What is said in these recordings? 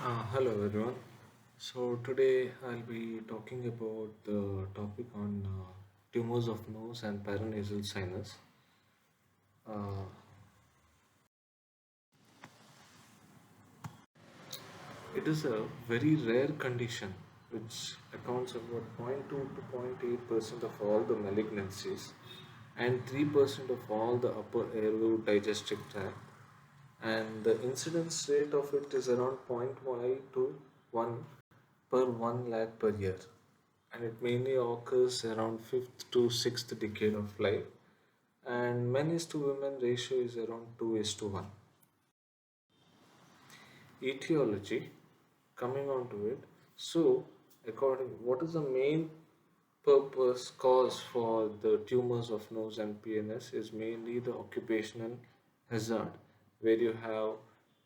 Hello everyone. So today I'll be talking about the topic on tumors of nose and paranasal sinus. Uh, it is a very rare condition which accounts for about 0.2 to 0.8% of all the malignancies and 3% of all the upper airway digestive tract, and the incidence rate of it is around 0.1 to 1 per 1 lakh per year, and it mainly occurs around 5th to 6th decade of life, and men is to women ratio is around 2 is to 1. Etiology, coming on to it, so according, what is the main purpose cause for the tumors of nose and PNS is mainly the occupational hazard, where you have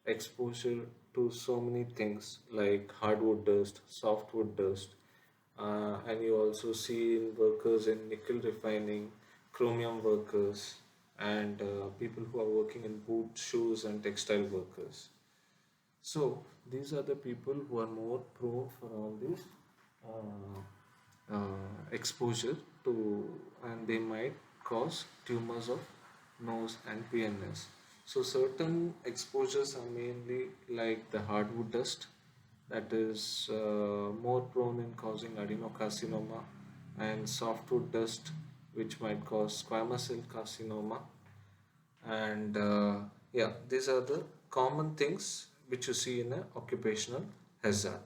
exposure to so many things like hardwood dust, softwood dust, and you also see in workers in nickel refining, chromium workers, and people who are working in boot, shoes, and textile workers. So these are the people who are more prone for all these exposure to, and they might cause tumors of nose and PNS. So certain exposures are mainly like the hardwood dust, that is more prone in causing adenocarcinoma, and softwood dust, which might cause squamous cell carcinoma, and yeah, these are the common things which you see in a occupational hazard.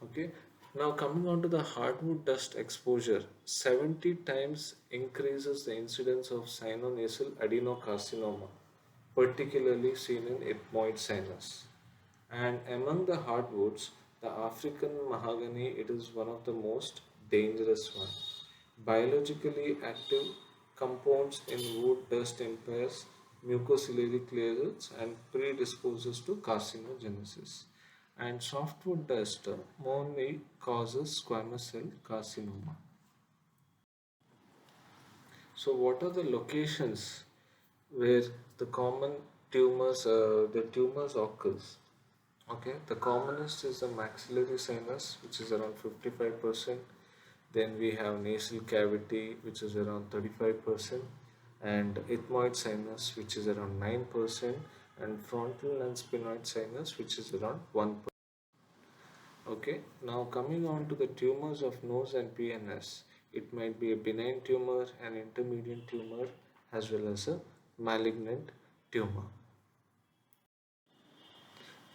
Okay, now coming on to the hardwood dust exposure, 70 times increases the incidence of sinonasal adenocarcinoma, particularly seen in ethmoid sinus. And among the hardwoods, the African mahogany, it is one of the most dangerous one. Biologically active compounds in wood dust impairs mucociliary clearance and predisposes to carcinogenesis. And softwood dust mainly causes squamous cell carcinoma. So, what are the locations where the tumors occurs? Okay, the commonest is the maxillary sinus, which is around 55%. Then we have nasal cavity, which is around 35%, and ethmoid sinus, which is around 9%, and frontal and sphenoid sinus, which is around 1%. Okay, now coming on to the tumors of nose and PNS, it might be a benign tumor, an intermediate tumor, as well as a malignant tumor.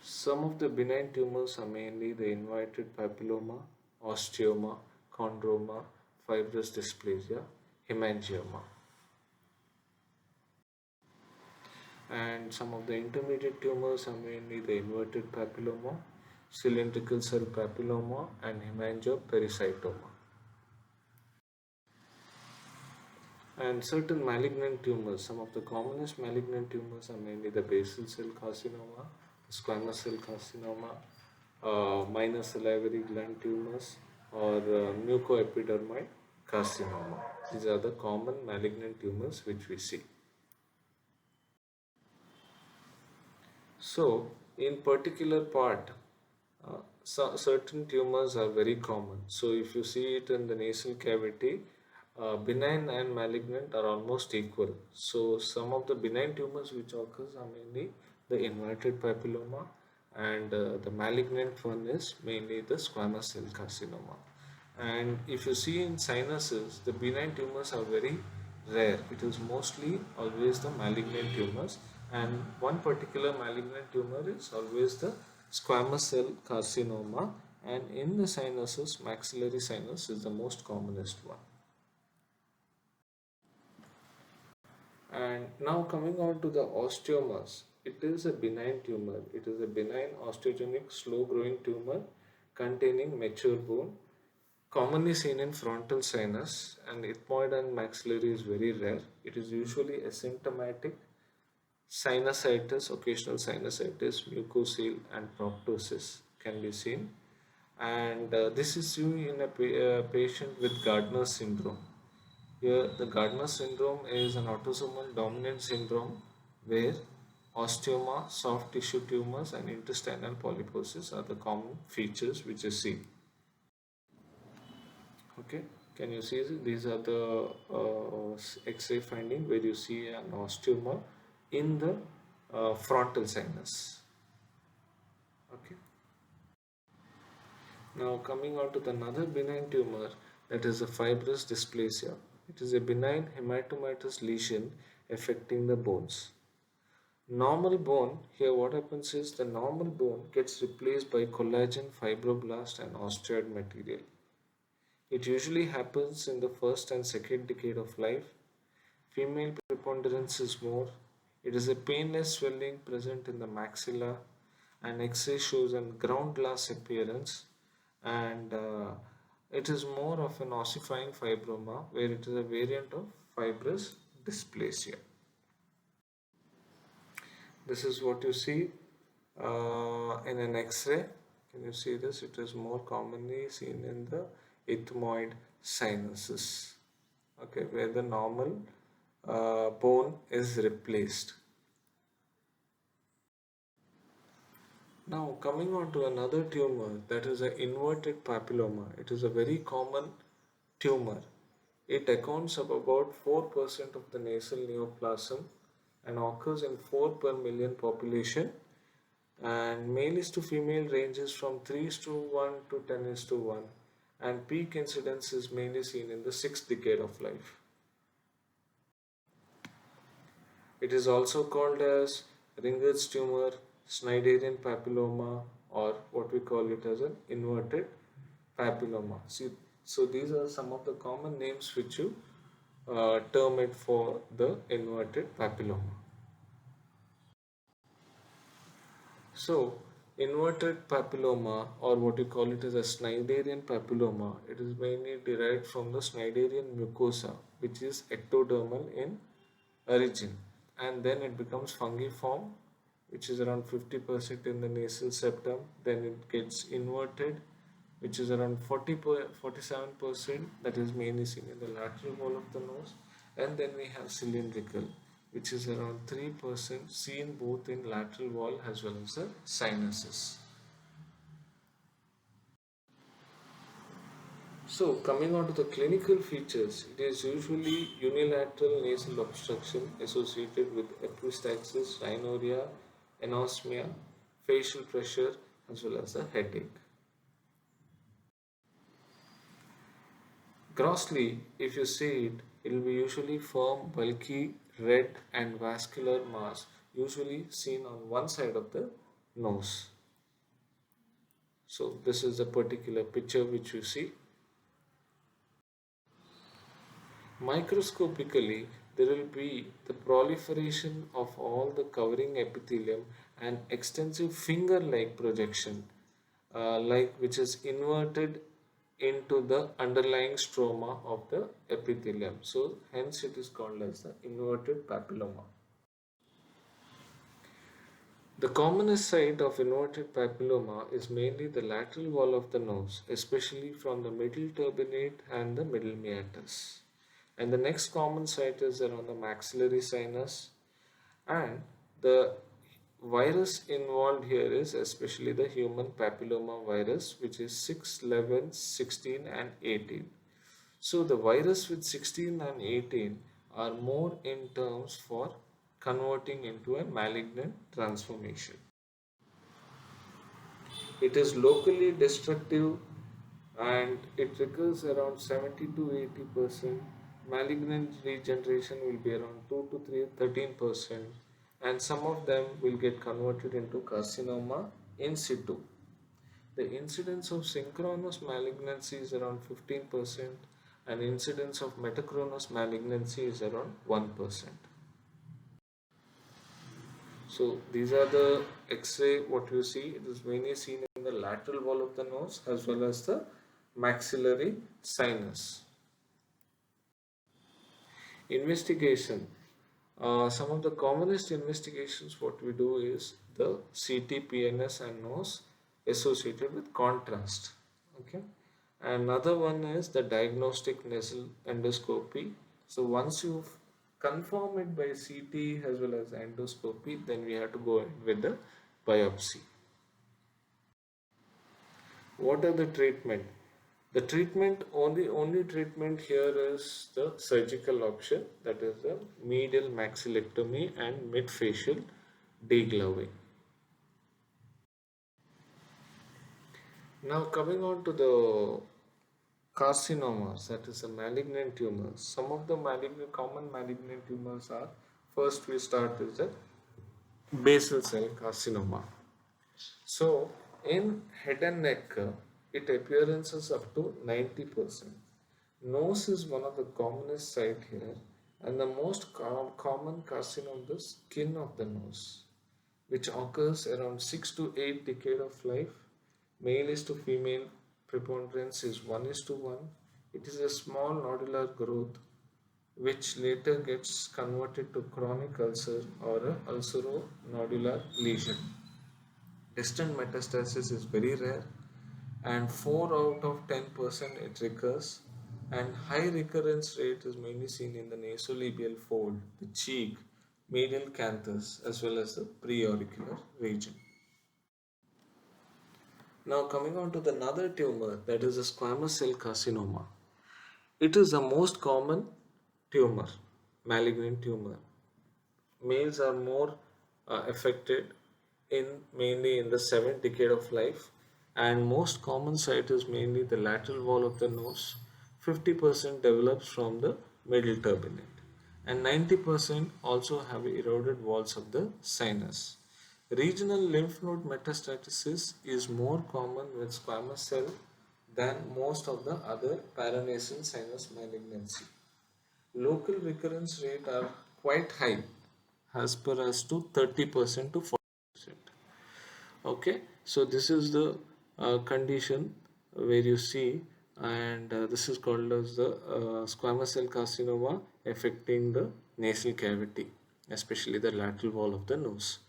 Some of the benign tumors are mainly the invited papilloma, osteoma, chondroma, fibrous dysplasia, hemangioma. And some of the intermediate tumors are mainly the inverted papilloma, cylindrical cell papilloma, and hemangiopericytoma. And certain malignant tumors, some of the commonest malignant tumors are mainly the basal cell carcinoma, squamous cell carcinoma, minor salivary gland tumors, or mucoepidermoid carcinoma. These are the common malignant tumors which we see. So, in particular part, certain tumors are very common. So, if you see it in the nasal cavity, benign and malignant are almost equal. So, some of the benign tumors which occurs are mainly the inverted papilloma, and the malignant one is mainly the squamous cell carcinoma. And if you see in sinuses, the benign tumors are very rare. It is mostly always the malignant tumors, and one particular malignant tumor is always the squamous cell carcinoma, and in the sinuses, maxillary sinus is the most commonest one. And now coming on to the osteomas, it is a benign tumor. It is a benign osteogenic slow growing tumor containing mature bone, commonly seen in frontal sinus, and ethmoid and maxillary is very rare. It is usually asymptomatic sinusitis, occasional sinusitis, mucocele, and proptosis can be seen. And this is seen in a patient with Gardner syndrome. Here, the Gardner syndrome is an autosomal dominant syndrome where Osteoma, soft tissue tumors, and intestinal polyposis are the common features which you see. Okay, can you see this? These are the X-ray finding where you see an osteoma in the frontal sinus. Okay. Now coming on to the another benign tumor, that is a fibrous dysplasia. It is a benign hematomatous lesion affecting the bones. Normal bone, here what happens is the normal bone gets replaced by collagen, fibroblast and osteoid material. It usually happens in the first and second decade of life. Female preponderance is more. It is a painless swelling present in the maxilla. An X-ray shows a ground glass appearance, and it is more of an ossifying fibroma where it is a variant of fibrous dysplasia. This is what you see in an X-ray. Can you see this? It is more commonly seen in the ethmoid sinuses, okay, where the normal bone is replaced. Now coming on to another tumor, that is an inverted papilloma. It is a very common tumor. It accounts of about 4% of the nasal neoplasm and occurs in 4 per million population, and male is to female ranges from 3 is to 1 to 10 is to 1, and peak incidence is mainly seen in the 6th decade of life. It is also called as Ringer's tumor, Schneiderian papilloma, or what we call it as an inverted papilloma. See, so these are some of the common names which you term it for the inverted papilloma. So, inverted papilloma, or what you call it as a Schneiderian papilloma, it is mainly derived from the Schneiderian mucosa, which is ectodermal in origin, and then it becomes fungiform, which is around 50% in the nasal septum. Then it gets inverted, which is around 47%, that is mainly seen in the lateral wall of the nose, and then we have cylindrical, which is around 3% seen both in lateral wall as well as the sinuses. So coming on to the clinical features, it is usually unilateral nasal obstruction associated with epistaxis, rhinorrhea, anosmia, facial pressure as well as a headache. Grossly, if you see it, it will be usually firm, bulky, red and vascular mass, usually seen on one side of the nose. So this is a particular picture which you see. Microscopically, there will be the proliferation of all the covering epithelium and extensive finger-like projection, which is inverted into the underlying stroma of the epithelium. So hence it is called as the inverted papilloma. The commonest site of inverted papilloma is mainly the lateral wall of the nose, especially from the middle turbinate and the middle meatus. And the next common site is around the maxillary sinus, and the virus involved here is especially the human papilloma virus, which is 6, 11, 16 and 18. So the virus with 16 and 18 are more in terms for converting into a malignant transformation. It is locally destructive and it recurs around 70 to 80%. Malignant regeneration will be around 2 to 13%, and some of them will get converted into carcinoma in situ. The incidence of synchronous malignancy is around 15%, and incidence of metachronous malignancy is around 1%. So these are the X-ray what you see. It is mainly seen in the lateral wall of the nose as well as the maxillary sinus. Investigation. Some of the commonest investigations what we do is the CT, PNS and nose associated with contrast. Okay. Another one is the diagnostic nasal endoscopy. So once you confirm it by CT as well as endoscopy, then we have to go in with the biopsy. What are the treatment? The treatment, only treatment here is the surgical option, that is the medial maxillectomy and mid-facial degloving. Now coming on to the carcinomas, that is the malignant tumors. Some of the common malignant tumors are, first we start with the basal cell carcinoma. So in head and neck, it appearances up to 90%. Nose is one of the commonest site here, and the most common carcinoma of the skin of the nose, which occurs around 6 to 8 decade of life. Male is to female preponderance is 1 is to 1. It is a small nodular growth which later gets converted to chronic ulcer or a ulceronodular lesion. Distant metastasis is very rare, and 4 out of 10% it recurs, and high recurrence rate is mainly seen in the nasolabial fold, the cheek, medial canthus as well as the preauricular region. Now coming on to the another tumor, that is a squamous cell carcinoma. It is the most common tumor, malignant tumor. Males are more affected in mainly in the seventh decade of life, and most common site is mainly the lateral wall of the nose. 50% develops from the middle turbinate, and 90% also have eroded walls of the sinus. Regional lymph node metastasis is more common with squamous cell than most of the other paranasal sinus malignancy. Local recurrence rate are quite high, as per as to 30% to 40%. Okay, so this is the condition where you see, and this is called as the squamous cell carcinoma affecting the nasal cavity, especially the lateral wall of the nose.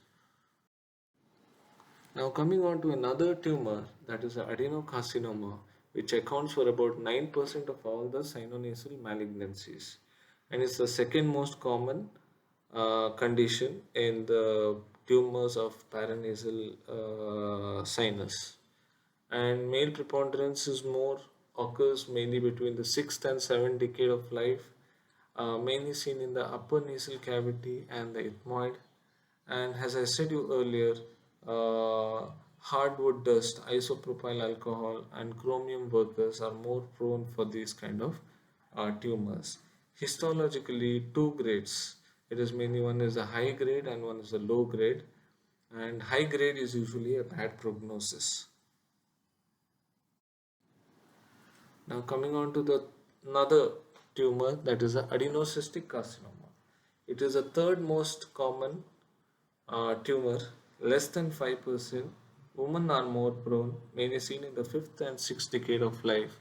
Now coming on to another tumor, that is adenocarcinoma, which accounts for about 9% of all the sinonasal malignancies, and it's the second most common condition in the tumors of paranasal sinus. And male preponderance is more, occurs mainly between the 6th and 7th decade of life, mainly seen in the upper nasal cavity and the ethmoid. And as I said you earlier, hardwood dust, isopropyl alcohol, and chromium workers are more prone for these kind of tumors. Histologically, two grades. It is mainly, one is a high grade and one is a low grade. And high grade is usually a bad prognosis. Now coming on to the another tumor, that is a adenocystic carcinoma. It is the third most common tumor, less than 5%. Women are more prone, mainly seen in the 5th and 6th decade of life,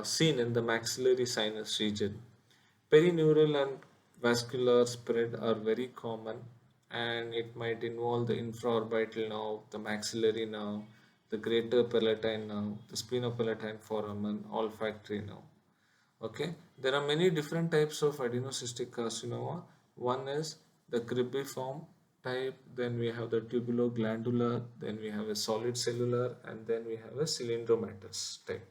seen in the maxillary sinus region. Perineural and vascular spread are very common, and it might involve the infraorbital nerve, the maxillary nerve, the greater palatine nerve, the splenopalatine foramen, olfactory nerve. Okay, there are many different types of adenocystic carcinoma. One is the cribriform type, then we have the tubuloglandular, then we have a solid cellular, and then we have a cylindromatous type.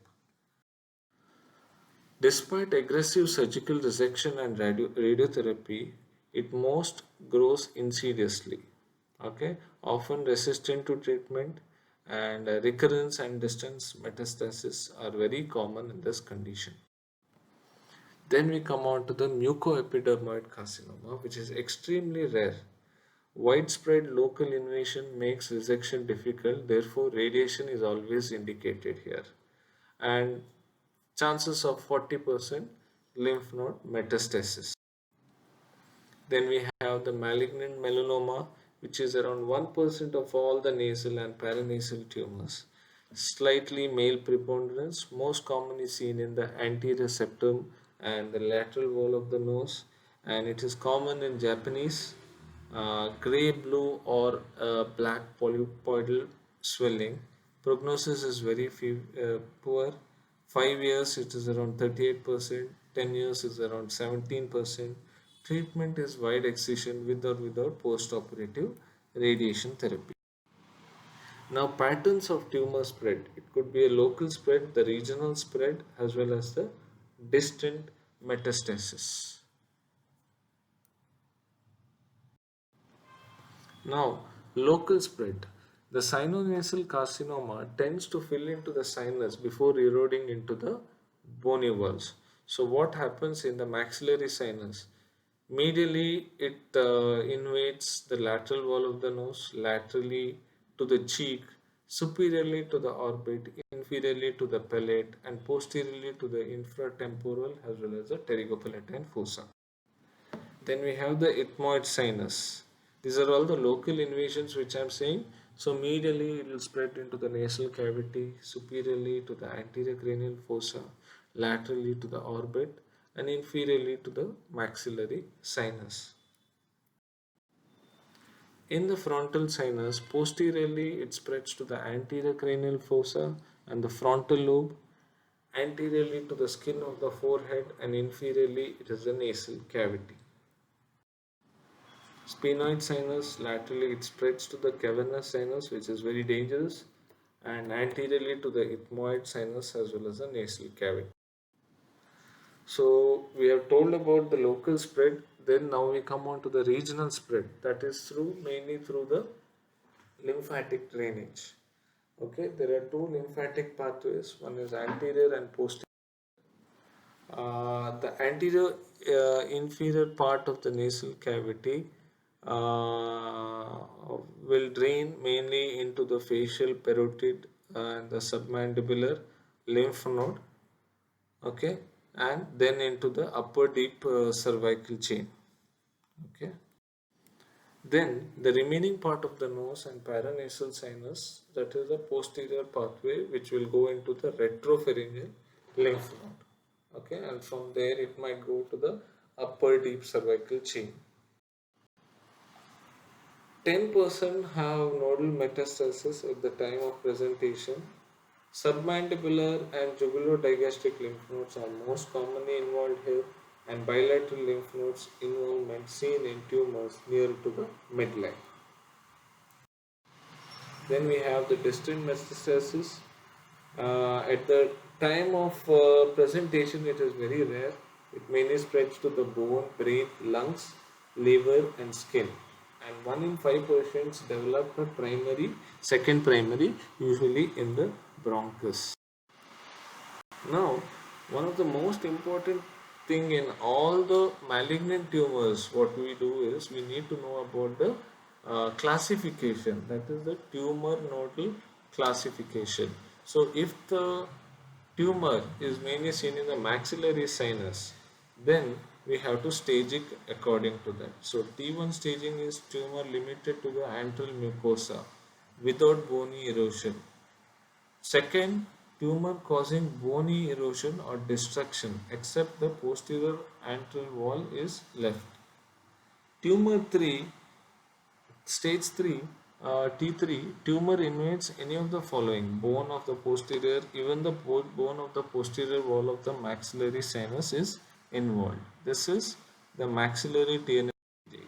Despite aggressive surgical resection and radiotherapy, it most grows insidiously, okay, often resistant to treatment, and recurrence and distance metastasis are very common in this condition. Then we come on to the mucoepidermoid carcinoma, which is extremely rare. Widespread local invasion makes resection difficult, therefore radiation is always indicated here. And chances of 40% lymph node metastasis. Then we have the malignant melanoma, which is around 1% of all the nasal and paranasal tumors. Slightly male preponderance, most commonly seen in the anterior septum and the lateral wall of the nose, and it is common in Japanese, gray, blue, or black polypoidal swelling. Prognosis is very poor. 5 years it is around 38%, 10 years is around 17%. Treatment is wide excision with or without post-operative radiation therapy. Now, patterns of tumor spread. It could be a local spread, the regional spread, as well as the distant metastasis. Now, local spread. The sinonasal carcinoma tends to fill into the sinus before eroding into the bony walls. So, what happens in the maxillary sinus? Medially, it invades the lateral wall of the nose, laterally to the cheek, superiorly to the orbit, inferiorly to the palate, and posteriorly to the infratemporal as well as the pterygopalatine fossa. Then we have the ethmoid sinus. These are all the local invasions which I am saying. So medially it will spread into the nasal cavity, superiorly to the anterior cranial fossa, laterally to the orbit, and inferiorly to the maxillary sinus. In the frontal sinus, posteriorly it spreads to the anterior cranial fossa and the frontal lobe, anteriorly to the skin of the forehead, and inferiorly it is the nasal cavity. Sphenoid sinus, laterally it spreads to the cavernous sinus, which is very dangerous, and anteriorly to the ethmoid sinus as well as the nasal cavity. So we have told about the local spread. Then now we come on to the regional spread, that is mainly through the lymphatic drainage. Okay, there are two lymphatic pathways. One is anterior and posterior. The anterior inferior part of the nasal cavity will drain mainly into the facial parotid and the submandibular lymph node, okay, and then into the upper deep cervical chain, okay. Then the remaining part of the nose and paranasal sinus, that is the posterior pathway which will go into the retropharyngeal lymph node, okay, and from there it might go to the upper deep cervical chain. 10% have nodal metastasis at the time of presentation. Submandibular and jugulo-digastric lymph nodes are most commonly involved here, and bilateral lymph nodes involvement seen in tumors near to the midline. Then we have the distant metastasis. At the time of presentation, it is very rare. It mainly spreads to the bone, brain, lungs, liver, and skin. And 1 in 5 patients develop a second primary, usually in the bronchus. Now, one of the most important thing in all the malignant tumors, what we do is we need to know about the classification, that is the tumor nodal classification. So, if the tumor is mainly seen in the maxillary sinus, then we have to stage it according to that. So T1 staging is tumor limited to the antral mucosa without bony erosion. Second, tumor causing bony erosion or destruction except the posterior antral wall is left. Tumor 3, stage 3, T3, tumor invades any of the following: bone of the posterior, even the bone of the posterior wall of the maxillary sinus is involved. This is the maxillary TNF staging.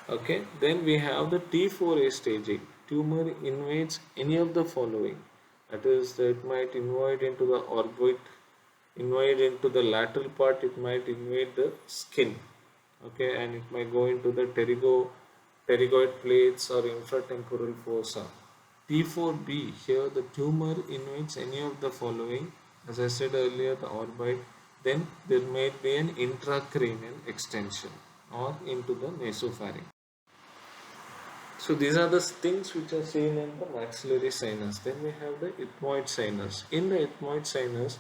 Okay, then we have the T4A staging. Tumor invades any of the following. That is, it might invade into the orbit, invade into the lateral part, it might invade the skin. Okay, and it might go into the pterygoid plates or infratemporal fossa. T4B, here the tumor invades any of the following. As I said earlier, the orbit. Then there may be an intracranial extension or into the nasopharynx. So these are the things which are seen in the maxillary sinus. Then we have the ethmoid sinus. In the ethmoid sinus,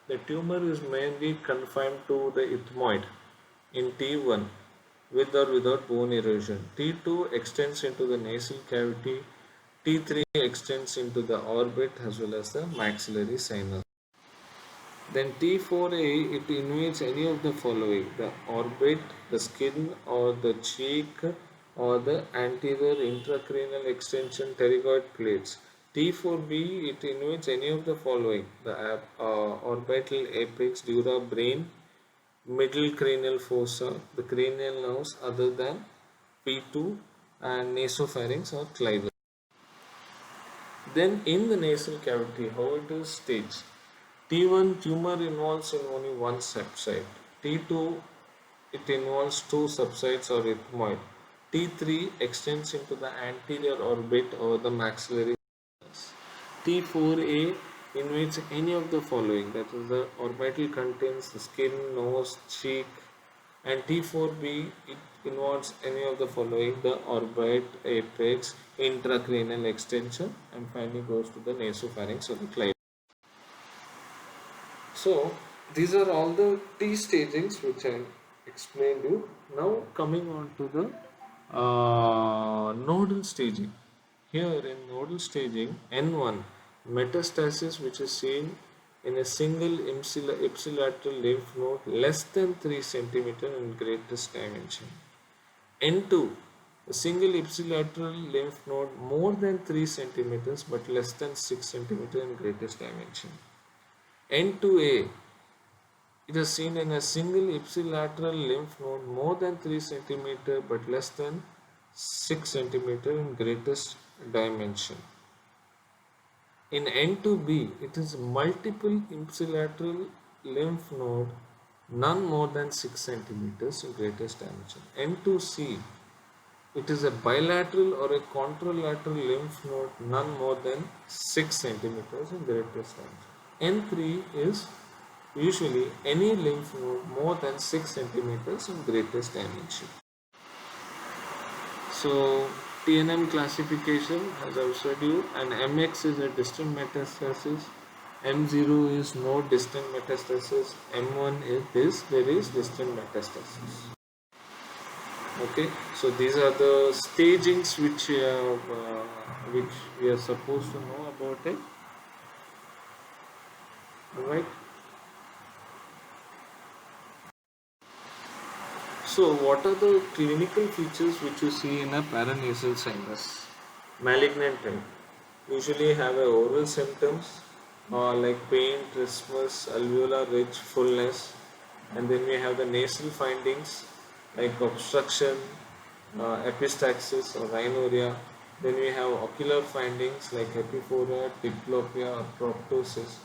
the tumor is mainly confined to the ethmoid in T1 with or without bone erosion. T2 extends into the nasal cavity. T3 extends into the orbit as well as the maxillary sinus. Then T4A, it invades any of the following: the orbit, the skin or the cheek, or the anterior intracranial extension pterygoid plates. T4B, it invades any of the following: the orbital apex, dura, brain, middle cranial fossa, the cranial nerves other than P2 and nasopharynx or clivus. Then in the nasal cavity, how it is staged? T1 tumor involves in only one subsite. T2 it involves two subsites or ethmoid. T3 extends into the anterior orbit or the maxillary. T4A invades any of the following, that is the orbital contains the skin, nose, cheek, and T4B it involves any of the following, the orbit, apex, intracranial extension, and finally goes to the nasopharynx or the clivus. So these are all the T stagings which I explained you. Now coming on to the nodal staging. Here in nodal staging, N1 metastasis which is seen in a single ipsilateral lymph node less than 3 cm in greatest dimension. N2 a single ipsilateral lymph node more than 3 cm but less than 6 cm in greatest dimension. N2A it is seen in a single ipsilateral lymph node more than 3 cm but less than 6 cm in greatest dimension. In N2B, it is multiple ipsilateral lymph node, none more than 6 centimeters in greatest dimension. N2C, it is a bilateral or a contralateral lymph node, none more than 6 centimeters in greatest dimension. N3 is usually any lymph node more than 6 centimeters in greatest dimension. So TNM classification, as I've said you, and MX is a distant metastasis, M0 is no distant metastasis, M1 is this, there is distant metastasis. Okay, so these are the stagings which we are supposed to know about it. Alright. So what are the clinical features which you see in a paranasal sinus? Malignant type. Usually have a oral symptoms like pain, trismus, alveolar ridge, fullness, and then we have the nasal findings like obstruction, epistaxis or rhinorrhea. Then we have ocular findings like epiphoria, diplopia or proptosis.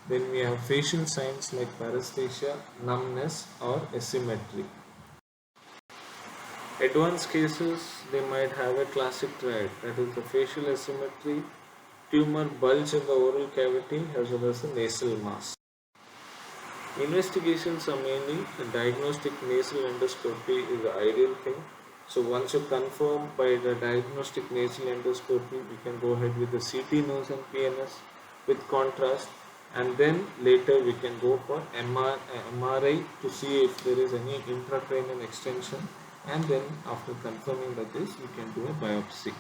Then we have facial signs like paresthesia, numbness or asymmetry. Advanced cases, they might have a classic triad, that is the facial asymmetry, tumor bulge in the oral cavity as well as the nasal mass. Investigations are mainly the diagnostic nasal endoscopy is the ideal thing. So once you confirm by the diagnostic nasal endoscopy, we can go ahead with the CT nose and PNS with contrast, and then later we can go for MRI to see if there is any intracranial extension, and then after confirming that this we can do a biopsy.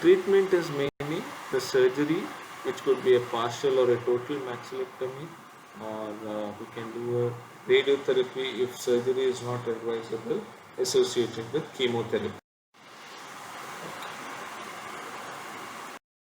Treatment is mainly the surgery, which could be a partial or a total maxillectomy, or we can do a radiotherapy if surgery is not advisable associated with chemotherapy.